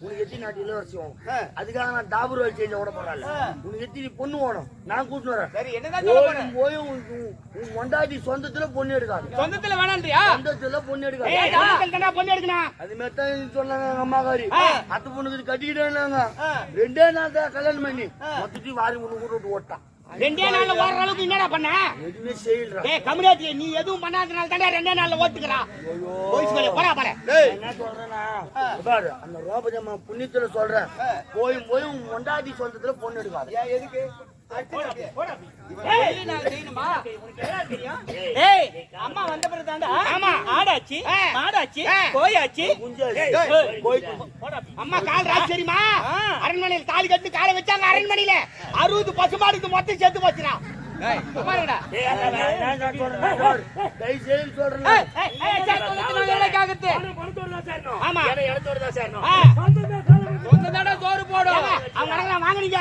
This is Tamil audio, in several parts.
உனக்கு எத்தி நாட்டு இளவரசியும் அதுக்காக நான் டாபர் வச்சு விட போறாள். உனக்கு எத்தி பொண்ணு வேணும் நான் கூட்டு வரேன். போய் உன் மொண்டாட்டி சொந்தத்துல பொண்ணு எடுக்காது. சொந்தத்துல வேணான்றியா? சொந்தத்துல பொண்ணு எடுக்காது. பொண்ணு எடுக்கணும் அது மாதிரி தான் சொன்னாங்க அம்மாக்காரி. அத்தை பொண்ணுக்கு கட்டிக்கிட்டேன்னாங்க. 2 நாள் தான் கல்யாணம் பண்ணி மொத்தத்தையும் வாரி ஒண்ணு கூட விட்டு ஓட்டான். 2 நாள்ல ஓடுற அளவுக்கு என்னடா பண்ண? எதுவுமே செய்யல. கம்யூனிட்டி நீ எதுவும் பண்ணாதனால தானே 2 நாள்ல ஓட்டுக்கிறா. போடா பாரு. என்ன சொல்றேன்னா பாரு அந்த ரோபஜம்மா புண்ணியத்துல சொல்றேன். போய் உன் மொண்டாட்டி சொந்தத்துல பொண்ணு எடுக்காது. எதுக்கு? அம்மா வந்த பிறகுதாண்டா ஆடாச்சு மாடாச்சு கோயாச்சு அம்மா கால் ராஜ் சரிமா? அரண்மனையில் தாலி கட்டு காலை வச்சாங்க. அரண்மனையில 60 பசுமாடுக்கு மொத்தம் சேர்த்து போச்சுடா. சோறு போடும் வாங்கினீங்க.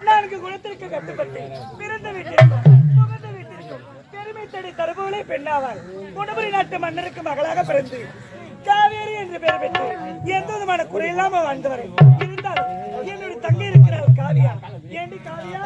நான்கு குணத்திற்கு கட்டுப்பட்டு பிறந்த வீட்டிற்கும் புகுந்த வீட்டிற்கும் பெருமை தேடி தருபவளே பெண்ணாவாள். குடபுரி நாட்டு மன்னருக்கு மகளாக பிறந்து காவேரி என்று பெயர் பெற்று எந்த விதமான குறையில்லாம வாழ்ந்தவரை இருந்தாலும் என்னுடைய தங்கை இருக்கிறாள் காவியா. ஏண்டி காவியா?